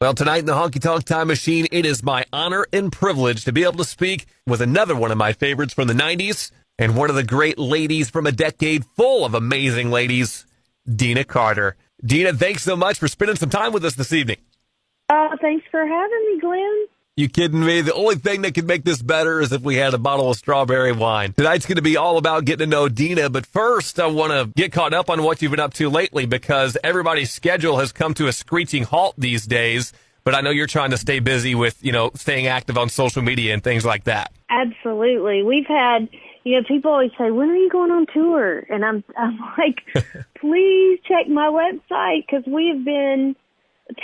Well, tonight in the Honky Tonk Time Machine, it is my honor and privilege to be able to speak with another one of my favorites from the 90s and one of the great ladies from a decade full of amazing ladies, Deana Carter. Deana, thanks so much for spending some time with us this evening. Thanks for having me, Glenn. You kidding me? The only thing that could make this better is if we had a bottle of strawberry wine. Tonight's going to be all about getting to know Deana, but first I want to get caught up on what you've been up to lately because everybody's schedule has come to a screeching halt these days, but I know you're trying to stay busy with, staying active on social media and things like that. Absolutely. We've had, people always say, when are you going on tour? And I'm like, please check my website because we've been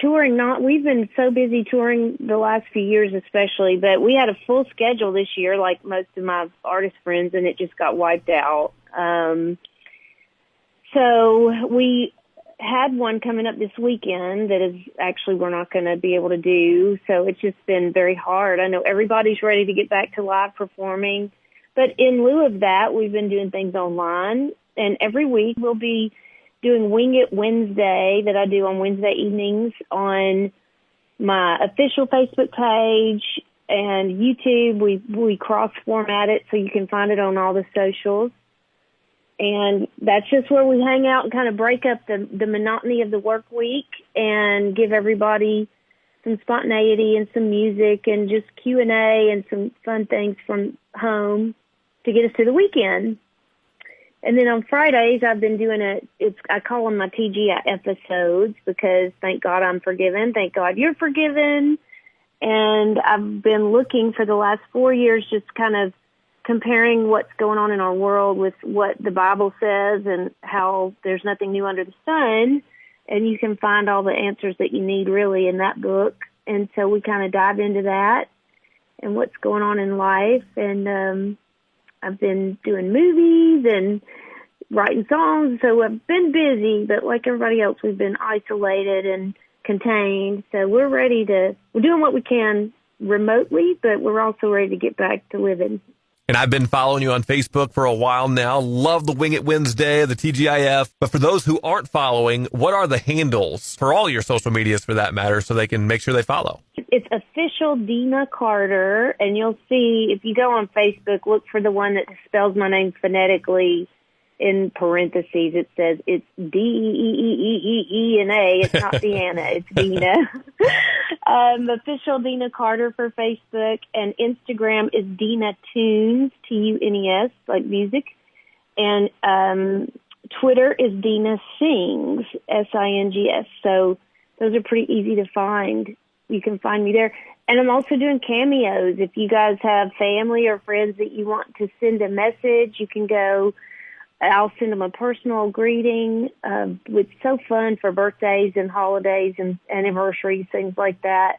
touring. We've been so busy touring the last few years especially, but we had a full schedule this year like most of my artist friends, and it just got wiped out. So we had one coming up this weekend that is actually we're not going to be able to do, so it's just been very hard. I know everybody's ready to get back to live performing, but in lieu of that, we've been doing things online, and every week we'll be doing Wing It Wednesday that I do on Wednesday evenings on my official Facebook page and YouTube. We cross-format it so you can find it on all the socials. And that's just where we hang out and kind of break up the monotony of the work week and give everybody some spontaneity and some music and just Q&A and some fun things from home to get us to the weekend. And then on Fridays, I've been doing I call them my TGI episodes because thank God I'm forgiven. Thank God you're forgiven. And I've been looking for the last 4 years, just kind of comparing what's going on in our world with what the Bible says and how there's nothing new under the sun. And you can find all the answers that you need really in that book. And so we kind of dive into that and what's going on in life. And, I've been doing movies and writing songs, so I've been busy, but like everybody else, we've been isolated and contained. So we're doing what we can remotely, but we're also ready to get back to living. And I've been following you on Facebook for a while now. Love the Wing It Wednesday, the TGIF. But for those who aren't following, what are the handles for all your social medias for that matter so they can make sure they follow? It's official Deana Carter, and you'll see if you go on Facebook, look for the one that spells my name phonetically in parentheses. It says it's D-E-E-E-E-E-N-A. It's not Deana, it's Deana. Official Deana Carter for Facebook, and Instagram is Deana Tunes, T-U-N-E-S, like music. And Twitter is Deana Sings, S-I-N-G-S. So those are pretty easy to find. You can find me there. And I'm also doing cameos. If you guys have family or friends that you want to send a message, you can go. I'll send them a personal greeting. It's so fun for birthdays and holidays and anniversaries, things like that.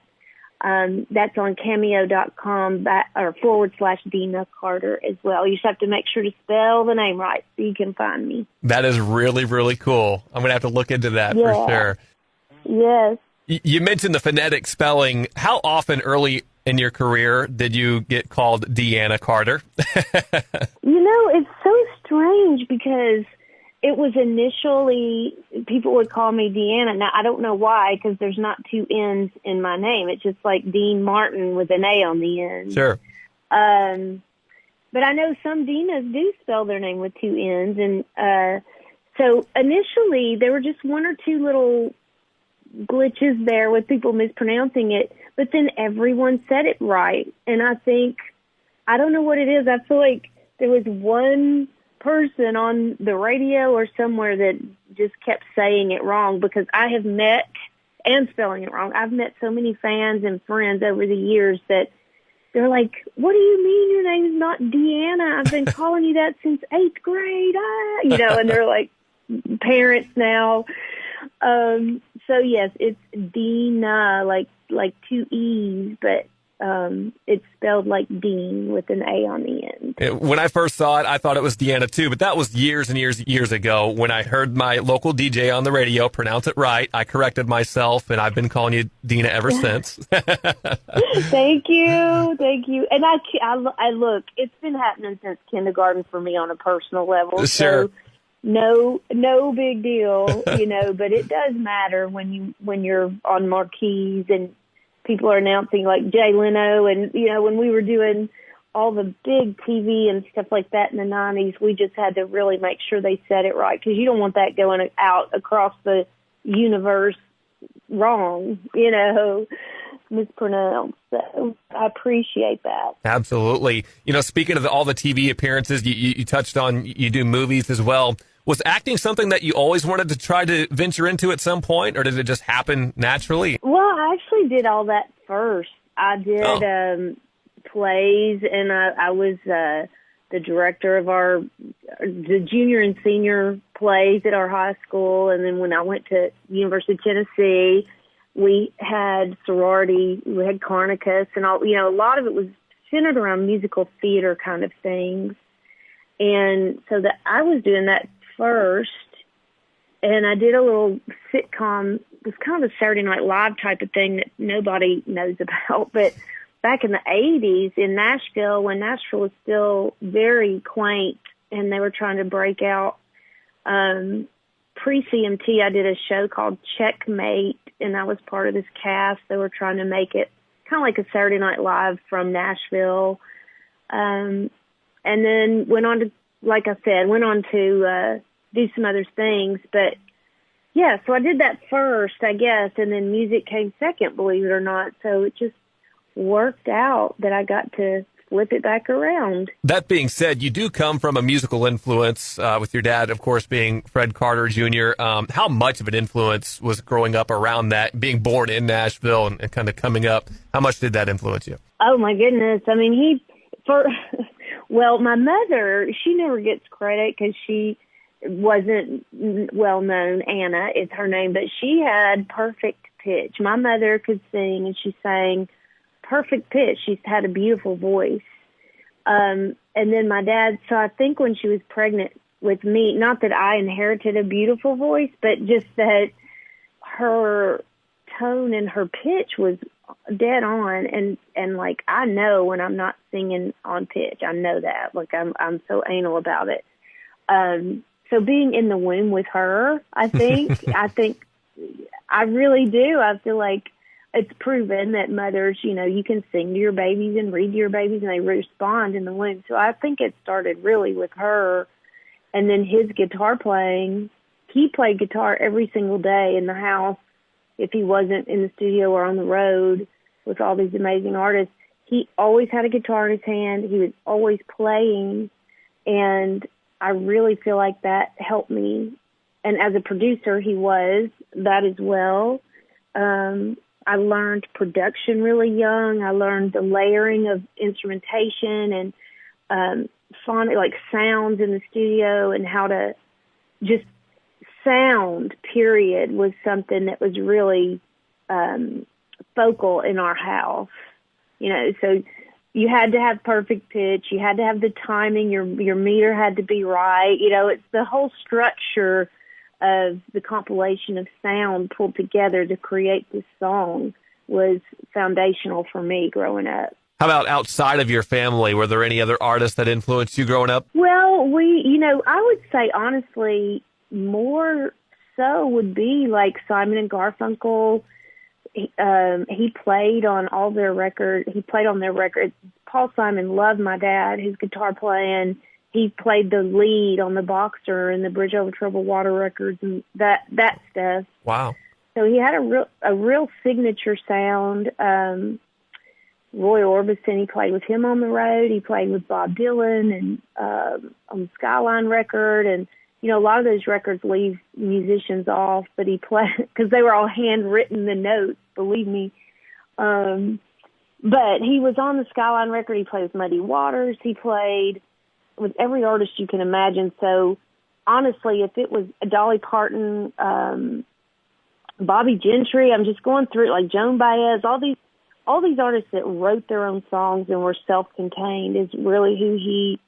That's on cameo.com / Deana Carter as well. You just have to make sure to spell the name right so you can find me. That is really, really cool. I'm going to have to look into that for sure. Yes. You mentioned the phonetic spelling. How often early in your career did you get called Deana Carter? It's so strange because it was initially, people would call me Deana. Now, I don't know why, because there's not two N's in my name. It's just like Dean Martin with an A on the end. Sure. But I know some Deanas do spell their name with two N's. And so initially, there were just one or two little glitches there with people mispronouncing it, but then everyone said it right. And I don't know what it is. I feel like there was one person on the radio or somewhere that just kept saying it wrong, because I have met, and spelling it wrong, I've met so many fans and friends over the years that they're like, what do you mean your name's not Deana? I've been calling you that since 8th grade. And they're like parents now. So yes, it's Deana, like two E's, but it's spelled like Dean with an A on the end. When I first saw it, I thought it was Deana too, but that was years and years ago when I heard my local DJ on the radio pronounce it right. I corrected myself, and I've been calling you Deana ever since. Thank you. And I look, it's been happening since kindergarten for me on a personal level. Sure. So no big deal, but it does matter when you're on marquees and people are announcing like Jay Leno and, when we were doing all the big TV and stuff like that in the 90s, we just had to really make sure they said it right because you don't want that going out across the universe wrong, mispronounced. So I appreciate that. Absolutely. Speaking of all the TV appearances, you touched on, you do movies as well. Was acting something that you always wanted to try to venture into at some point, or did it just happen naturally? Well, I actually did all that first. I did plays, and I was the director of the junior and senior plays at our high school. And then when I went to University of Tennessee, we had sorority, we had Carnicus, and all. A lot of it was centered around musical theater kind of things. And so that I was doing that first, and I did a little sitcom. It was kind of a Saturday Night Live type of thing that nobody knows about, but back in the 80s in Nashville, when Nashville was still very quaint and they were trying to break out, pre-CMT, I did a show called Checkmate, and I was part of this cast. They were trying to make it kind of like a Saturday Night Live from Nashville. And then went on to do some other things. But, yeah, so I did that first, I guess, and then music came second, believe it or not. So it just worked out that I got to flip it back around. That being said, you do come from a musical influence, with your dad, of course, being Fred Carter Jr. How much of an influence was growing up around that, being born in Nashville and kind of coming up? How much did that influence you? Oh, my goodness. I mean, well, my mother, she never gets credit because she wasn't well known. Anna is her name, but she had perfect pitch. My mother could sing, and she sang perfect pitch. She's had a beautiful voice. And then my dad, so I think when she was pregnant with me, not that I inherited a beautiful voice, but just that her tone and her pitch was dead on. And like, I know when I'm not singing on pitch, I know that. Like, I'm so anal about it. So being in the womb with her, I think I really do. I feel like it's proven that mothers, you can sing to your babies and read to your babies and they respond in the womb. So I think it started really with her. And then his guitar playing, he played guitar every single day in the house. If he wasn't in the studio or on the road with all these amazing artists, he always had a guitar in his hand. He was always playing. And I really feel like that helped me. And as a producer, he was that as well. I learned production really young. I learned the layering of instrumentation and like sounds in the studio, and how to just sound, period, was something that was really focal in our house. So you had to have perfect pitch. You had to have the timing. Your meter had to be right. It's the whole structure of the compilation of sound pulled together to create this song was foundational for me growing up. How about outside of your family? Were there any other artists that influenced you growing up? Well, I would say honestly, more so would be like Simon and Garfunkel. He played on all their records. He played on their records. Paul Simon loved my dad, his guitar playing. He played the lead on the Boxer and the Bridge Over Troubled Water records and that stuff. Wow. So he had a real signature sound. Roy Orbison, he played with him on the road. He played with Bob Dylan and on the Skyline record. And, a lot of those records leave musicians off, but he played because they were all handwritten, the notes, believe me. But he was on the Skyline record. He played with Muddy Waters. He played with every artist you can imagine. So honestly, if it was Dolly Parton, Bobby Gentry, I'm just going through it, like Joan Baez, all these artists that wrote their own songs and were self-contained is really who he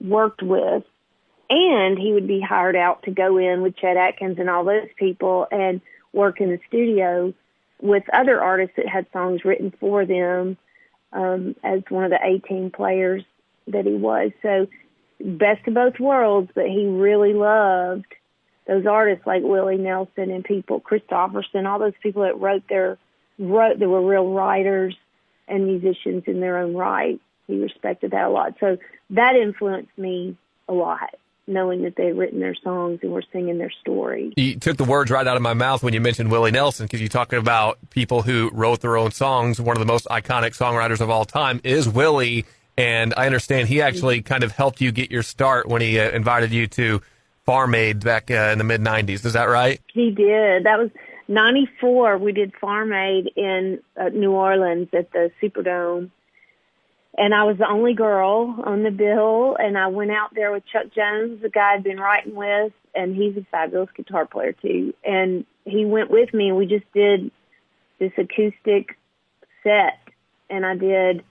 worked with. And he would be hired out to go in with Chet Atkins and all those people and work in the studio with other artists that had songs written for them, as one of the 18 players that he was. So best of both worlds, but he really loved those artists like Willie Nelson and people, Christopherson, all those people that they were real writers and musicians in their own right. He respected that a lot. So that influenced me a lot, knowing that they had written their songs and were singing their story. You took the words right out of my mouth when you mentioned Willie Nelson, because you're talking about people who wrote their own songs. One of the most iconic songwriters of all time is Willie, and I understand he actually kind of helped you get your start when he invited you to Farm Aid back in the mid-'90s. Is that right? He did. That was 94. We did Farm Aid in New Orleans at the Superdome. And I was the only girl on the bill, and I went out there with Chuck Jones, the guy I'd been writing with, and he's a fabulous guitar player too. And he went with me, and we just did this acoustic set, and I did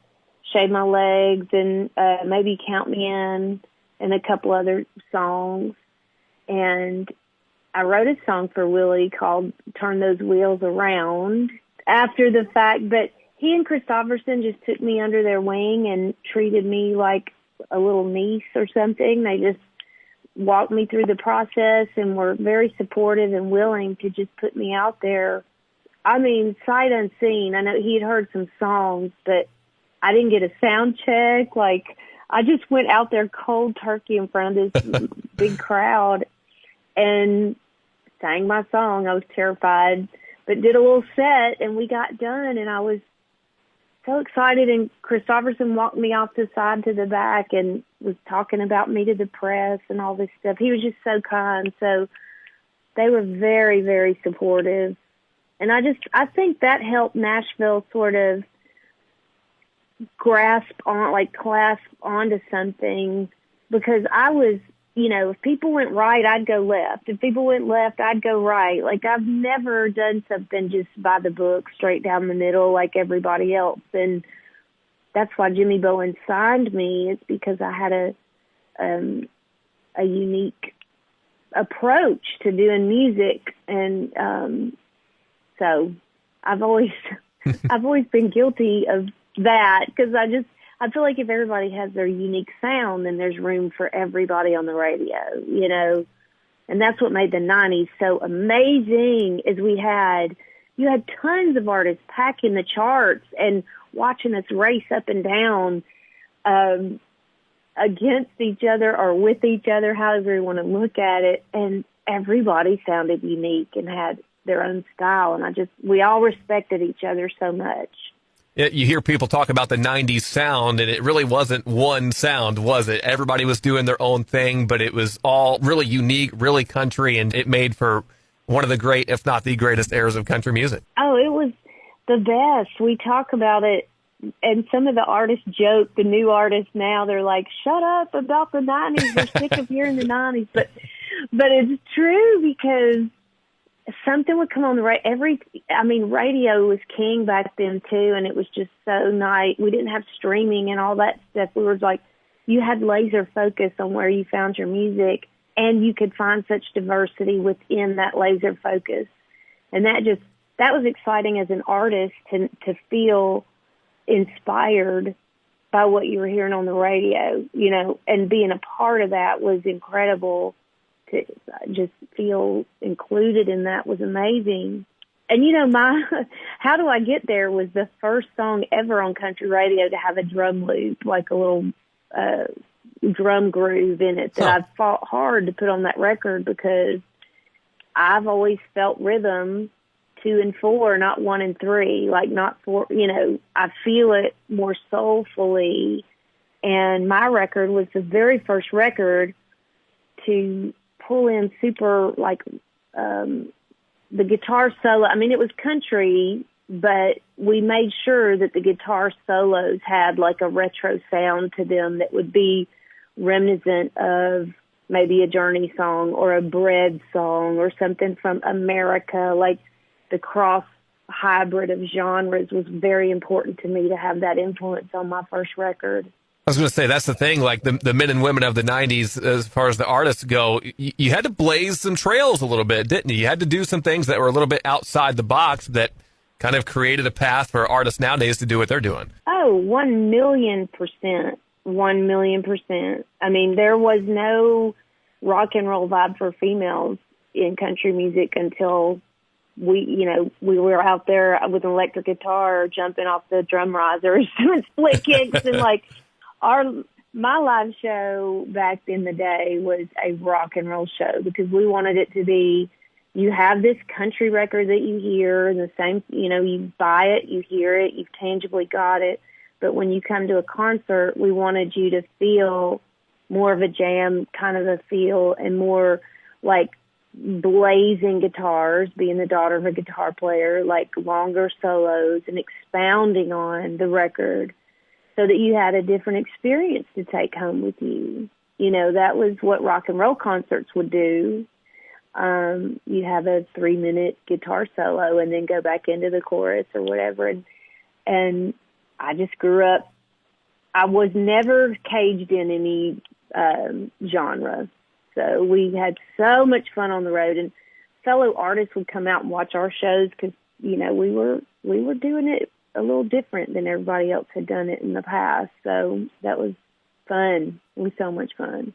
Shave My Legs and maybe Count Me In and a couple other songs. And I wrote a song for Willie called Turn Those Wheels Around after the fact, but he and Christopherson just took me under their wing and treated me like a little niece or something. They just walked me through the process and were very supportive and willing to just put me out there. I mean, sight unseen. I know he had heard some songs, but I didn't get a sound check. Like, I just went out there cold turkey in front of this big crowd and sang my song. I was terrified, but did a little set, and we got done, and I was so excited. And Christopherson walked me off the side to the back and was talking about me to the press and all this stuff. He was just so kind. So they were very, very supportive. And I think that helped Nashville sort of clasp onto something, because I was, if people went right, I'd go left. If people went left, I'd go right. Like, I've never done something just by the book, straight down the middle like everybody else. And that's why Jimmy Bowen signed me. It's because I had a unique approach to doing music. And so I've always been guilty of that, because I feel like if everybody has their unique sound, then there's room for everybody on the radio, and that's what made the 90s so amazing. Is you had tons of artists packing the charts and watching us race up and down against each other or with each other, however you want to look at it, and everybody sounded unique and had their own style, and we all respected each other so much. You hear people talk about the 90s sound, and it really wasn't one sound, was it? Everybody was doing their own thing, but it was all really unique, really country, and it made for one of the great, if not the greatest, eras of country music. Oh, it was the best. We talk about it, and some of the artists joke, the new artists now, they're like, shut up about the 90s. We're sick of hearing the 90s. But it's true, because something would come on the radio was king back then too, and it was just so nice. We didn't have streaming and all that stuff. We were like, you had laser focus on where you found your music, and you could find such diversity within that laser focus. And that was exciting as an artist to feel inspired by what you were hearing on the radio, and being a part of that was incredible. To just feel included in that was amazing. And, How Do I Get There was the first song ever on country radio to have a drum loop, like a little drum groove in it, that I fought hard to put on that record, because I've always felt rhythm 2 and 4, not 1 and 3, like not 4, I feel it more soulfully. And my record was the very first record to pull in super, the guitar solo. I mean, it was country, but we made sure that the guitar solos had like a retro sound to them that would be reminiscent of maybe a Journey song or a Bread song or something from America. Like, the cross hybrid of genres was very important to me to have that influence on my first record. I was going to say, that's the thing, like the men and women of the 90s, as far as the artists go, you had to blaze some trails a little bit, didn't you? You had to do some things that were a little bit outside the box that kind of created a path for artists nowadays to do what they're doing. Oh, 1,000,000%. 1,000,000%. I mean, there was no rock and roll vibe for females in country music until we were out there with an electric guitar jumping off the drum risers doing split kicks and like my live show back in the day was a rock and roll show because we wanted it to be, you have this country record that you hear and the same, you buy it, you hear it, you've tangibly got it. But when you come to a concert, we wanted you to feel more of a jam kind of a feel and more like blazing guitars, being the daughter of a guitar player, like longer solos and expounding on the record so that you had a different experience to take home with you. That was what rock and roll concerts would do. You have a 3-minute guitar solo and then go back into the chorus or whatever. And I just grew up, I was never caged in any genre. So we had so much fun on the road, and fellow artists would come out and watch our shows because, we were doing it a little different than everybody else had done it in the past. So that was fun. It was so much fun.